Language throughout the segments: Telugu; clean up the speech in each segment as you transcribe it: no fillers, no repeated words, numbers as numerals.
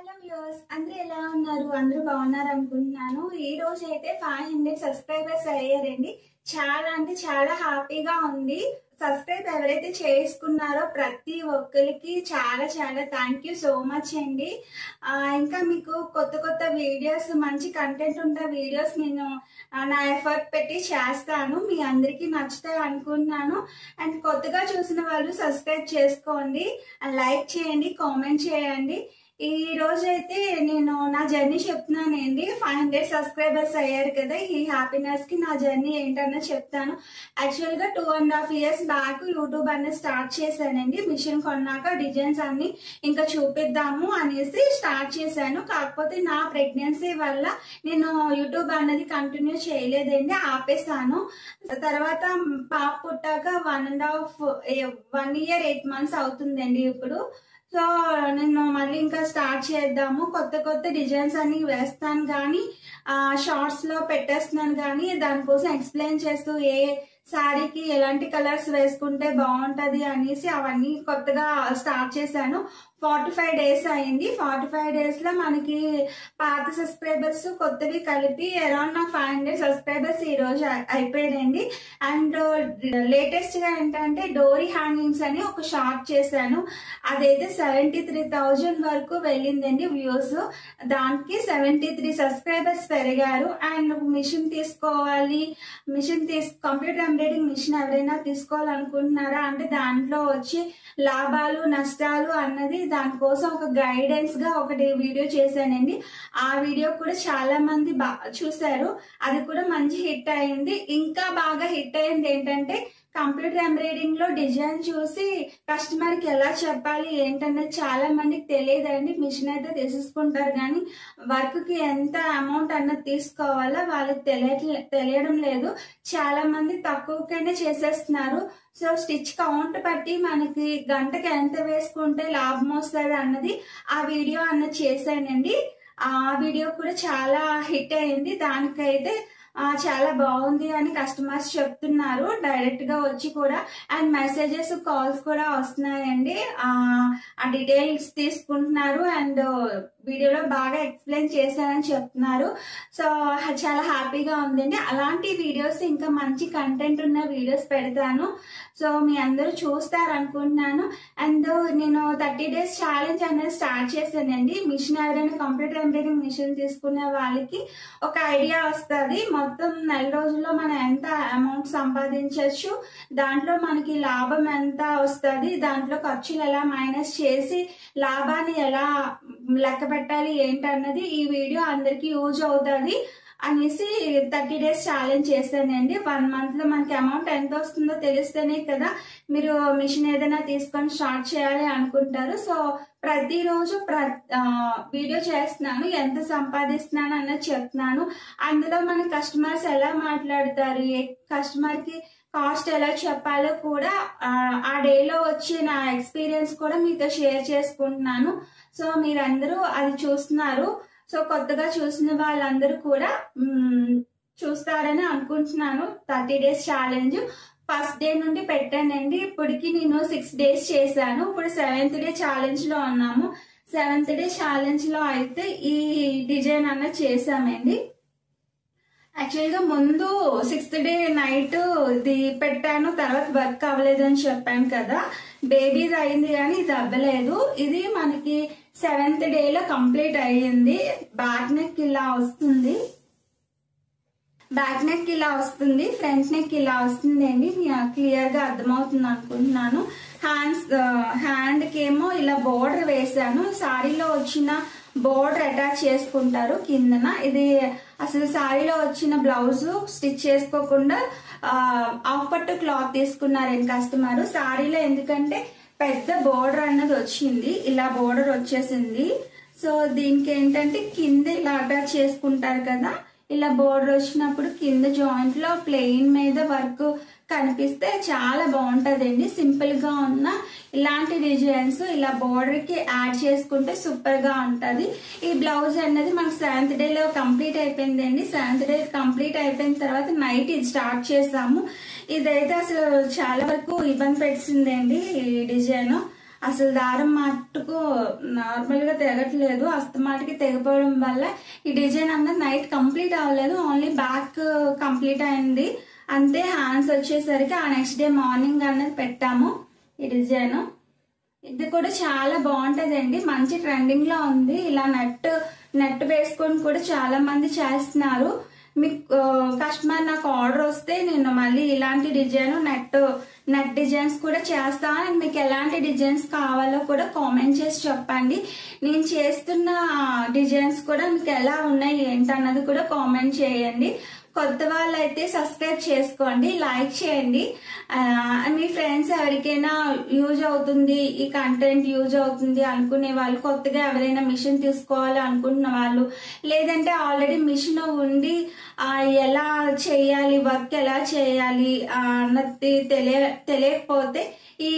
హలో వ్యూవర్స్, అందరూ ఎలా ఉన్నారు? అందరూ బాగున్నారు అనుకుంటున్నాను. ఈ రోజు అయితే 500 సబ్స్క్రైబర్స్ అయ్యారండి. చాలా అంటే చాలా హ్యాపీగా ఉంది. సబ్స్క్రైబ్ ఎవరైతే చేసుకున్నారో ప్రతి ఒక్కరికి చాలా చాలా థ్యాంక్ యూ సో మచ్ అండి. ఇంకా మీకు కొత్త కొత్త వీడియోస్, మంచి కంటెంట్ ఉన్న వీడియోస్ నేను నా ఎఫర్ట్ పెట్టి చేస్తాను. మీ అందరికీ నచ్చుతాయి అనుకుంటున్నాను. అండ్ కొత్తగా చూసిన వాళ్ళు సబ్స్క్రైబ్ చేసుకోండి, లైక్ చేయండి, కామెంట్ చేయండి. ఈ రోజు అయితే నేను నా జర్నీ చెప్తున్నానండి. 500 సబ్స్క్రైబర్స్ అయ్యారు కదా, ఈ హ్యాపీనెస్ కి నా జర్నీ ఏంటన్నా చెప్తాను. యాక్చువల్ గా 2.5 years బ్యాక్ యూట్యూబ్ అనేది స్టార్ట్ చేశానండి. మిషన్ కొన్నాక డిజైన్స్ అన్ని ఇంకా చూపిద్దాము అనేసి స్టార్ట్ చేశాను. కాకపోతే నా ప్రెగ్నెన్సీ వల్ల నేను యూట్యూబ్ అనేది కంటిన్యూ చేయలేదండి, ఆపేశాను. తర్వాత పాప పుట్టాక 1 year 8 months అవుతుందండి ఇప్పుడు. సో నేను మళ్ళీ ఇంకా స్టార్ట్ చేద్దాము. కొత్త కొత్త డిజైన్స్ అన్ని వేస్తాను కానీ షార్ట్స్ లో పెట్టేస్తున్నాను కానీ దానికోసం ఎక్స్ప్లెయిన్ చేస్తూ ఏ శారీకి ఎలాంటి కలర్స్ వేసుకుంటే బాగుంటది అనేసి అవన్నీ కొత్తగా స్టార్ట్ చేశాను. 45 days అయింది. 45 days లో మనకి పాత సబ్స్క్రైబర్స్ కొత్తవి కలిపి అరౌండ్ నా 500 సబ్స్క్రైబర్స్ ఈ రోజు అయిపోయారండి. అండ్ లేటెస్ట్ గా ఏంటంటే డోరీ హ్యాంగింగ్స్ అని ఒక షార్ట్ చేశాను. అదైతే 73,000 వరకు వెళ్ళిందండి వ్యూస్. దానికి 73 సబ్స్క్రైబర్స్ పెరిగారు. అండ్ మిషన్ తీసుకోవాలి, కంప్యూటర్ ఎంబ్రాయిడింగ్ మిషన్ ఎవరైనా తీసుకోవాలనుకుంటున్నారా అంటే దాంట్లో వచ్చి లాభాలు నష్టాలు అన్నది దానికోసం ఒక గైడెన్స్ గా ఒకటి వీడియో చేశానండి. ఆ వీడియో కూడా చాలా మంది చూసారు. అది కూడా మంచి హిట్ అయింది. ఇంకా బాగా హిట్ అయింది ఏంటంటే కంప్యూటర్ ఎంబ్రాయిడింగ్ లో డిజైన్ చూసి కస్టమర్ కి ఎలా చెప్పాలి ఏంటనేది చాలా మందికి తెలియదండి. మిషన్ అయితే తీసేసుకుంటారు కానీ వర్క్ కి ఎంత అమౌంట్ అన్నది తీసుకోవాలో వాళ్ళకి తెలియడం లేదు. చాలా మంది తక్కువకైనా చేసేస్తున్నారు. సో స్టిచ్ కౌంట్ బట్టి మనకి గంటకి ఎంత వేసుకుంటే లాభం వస్తుంది అన్నది ఆ వీడియో అన్నది చేశానండి. ఆ వీడియో కూడా చాలా హిట్ అయింది. దానికైతే చాలా బాగుంది అని కస్టమర్స్ చెప్తున్నారు డైరెక్ట్ గా వచ్చి కూడా. అండ్ మెసేజెస్, కాల్స్ కూడా వస్తున్నాయండి. ఆ డీటెయిల్స్ తీసుకుంటున్నారు అండ్ వీడియోలో బాగా ఎక్స్ప్లెయిన్ చేశానని చెప్తున్నారు. సో చాలా హ్యాపీగా ఉందండి. అలాంటి వీడియోస్ ఇంకా మంచి కంటెంట్ ఉన్న వీడియోస్ పెడతాను. సో మీ అందరూ చూస్తారనుకుంటున్నాను. అండ్ నేను 30 days ఛాలెంజ్ అనేది స్టార్ట్ చేశానండి. మిషన్ ఎవరైనా కంప్యూటర్ ఎంబ్రాయిడింగ్ మిషన్ తీసుకునే వాళ్ళకి ఒక ఐడియా వస్తుంది. మొత్తం నెల రోజుల్లో మనం ఎంత అమౌంట్ సంపాదించవచ్చు, దాంట్లో మనకి లాభం ఎంత వస్తుంది, దాంట్లో ఖర్చులు ఎలా మైనస్ చేసి లాభాన్ని ఎలా లెక్క పెట్టాలి ఏంటన్నది ఈ వీడియో అందరికి యూజ్ అవుతుంది అనేసి 30 days ఛాలెంజ్ చేశానండి. 1 month లో మనకి అమౌంట్ ఎంత వస్తుందో తెలిస్తేనే కదా మీరు మిషన్ ఏదైనా తీసుకొని స్టార్ట్ చేయాలి అనుకుంటారు. సో ప్రతిరోజు వీడియో చేస్తున్నాను, ఎంత సంపాదిస్తున్నాను అన్నది చెప్తున్నాను. అందులో మన కస్టమర్స్ ఎలా మాట్లాడతారు, కస్టమర్ కి కాస్ట్ ఎలా చెప్పాలో కూడా ఆ డేలో వచ్చి నా ఎక్స్పీరియన్స్ కూడా మీతో షేర్ చేసుకుంటున్నాను. సో మీరందరూ అది చూస్తున్నారు. సో కొత్తగా చూసిన వాళ్ళందరూ కూడా చూస్తారని అనుకుంటున్నాను. 30 days ఛాలెంజ్ ఫస్ట్ డే నుండి పెట్టానండి. ఇప్పటికి నేను 6 days చేశాను. ఇప్పుడు 7th day ఛాలెంజ్ లో ఉన్నాము. 7th day ఛాలెంజ్ లో అయితే ఈ డిజైన్ అన్నది చేసామండి. యాక్చువల్ గా ముందు 6th day నైట్ ఇది పెట్టాను, తర్వాత వర్క్ అవ్వలేదు అని చెప్పాను కదా. బేబీది అయింది కానీ ఇది అవ్వలేదు. ఇది మనకి 7th day లో కంప్లీట్ అయ్యింది. బ్యాక్ నెక్ ఇలా వస్తుంది, బ్యాక్ నెక్ ఇలా వస్తుంది, ఫ్రంట్ నెక్ ఇలా వస్తుంది అండి. క్లియర్ గా అర్థమవుతుంది అనుకుంటున్నాను. హ్యాండ్ కేమో ఇలా బోర్డర్ వేసాను. సారీలో వచ్చిన బోర్డర్ అటాచ్ చేసుకుంటారు కిందన. ఇది అసలు సారీలో వచ్చిన బ్లౌజ్ స్టిచ్ చేసుకోకుండా హాఫ్ పట్టు క్లాత్ తీసుకున్నారండి కస్టమర్. సారీలో ఎందుకంటే పెద్ద బోర్డర్ అన్నది వచ్చింది, ఇలా బోర్డర్ వచ్చేసింది. సో దీనికి ఏంటంటే కింద ఇలా అటాచ్ చేసుకుంటారు కదా, ఇలా బోర్డర్ వచ్చినప్పుడు కింద జాయింట్ లో ప్లెయిన్ మీద వర్క్ కనిపిస్తే చాలా బాగుంటదండి. సింపుల్ గా ఉన్న ఇలాంటి డిజైన్స్ ఇలా బోర్డర్ కి యాడ్ చేసుకుంటే సూపర్ గా ఉంటది. ఈ బ్లౌజ్ అనేది మనకు 7th day లో కంప్లీట్ అయిపోయిందండి. 7th day కంప్లీట్ అయిపోయిన తర్వాత నైట్ ఇది స్టార్ట్ చేసాము. ఇదైతే అసలు చాలా వరకు ఇబ్బంది పెట్టిందండి ఈ డిజైన్. అసలు దారం మట్టుకు నార్మల్ గా తెగట్లేదు, అస్తమాటికి తెగిపోవడం వల్ల ఈ డిజైన్ అన్నది నైట్ కంప్లీట్ అవ్వలేదు, ఓన్లీ బ్యాక్ కంప్లీట్ అయింది అంతే. హ్యాండ్స్ వచ్చేసరికి ఆ నెక్స్ట్ డే మార్నింగ్ అన్నది పెట్టాము ఈ డిజైన్. ఇది కూడా చాలా బాగుంటదండి, మంచి ట్రెండింగ్ లో ఉంది. ఇలా నెట్ వేసుకొని కూడా చాలా మంది చేస్తున్నారు. మీకు కస్టమర్ నాకు ఆర్డర్ వస్తే నేను మళ్ళీ ఇలాంటి డిజైన్ నెట్ డిజైన్స్ కూడా చేస్తాను. అండ్ మీకు ఎలాంటి డిజైన్స్ కావాలో కూడా కామెంట్ చేసి చెప్పండి. నేను చేస్తున్న డిజైన్స్ కూడా మీకు ఎలా ఉన్నాయి ఏంటన్నది కూడా కామెంట్ చేయండి. కొత్త వాళ్ళు అయితే సబ్స్క్రైబ్ చేసుకోండి, లైక్ చేయండి. మీ ఫ్రెండ్స్ ఎవరికైనా యూజ్ అవుతుంది, ఈ కంటెంట్ యూజ్ అవుతుంది అనుకునే వాళ్ళు, కొత్తగా ఎవరైనా మిషన్ తీసుకోవాలి అనుకుంటున్న వాళ్ళు, లేదంటే ఆల్రెడీ మిషన్ ఉండి ఎలా చేయాలి, వర్క్ ఎలా చేయాలి అన్నది తెలియకపోతే ఈ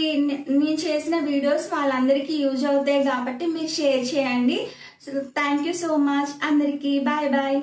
నేను చేసిన వీడియోస్ వాళ్ళందరికీ యూజ్ అవుతాయి కాబట్టి మీరు షేర్ చేయండి. థ్యాంక్ యూ సో మచ్ అందరికీ. Bye bye.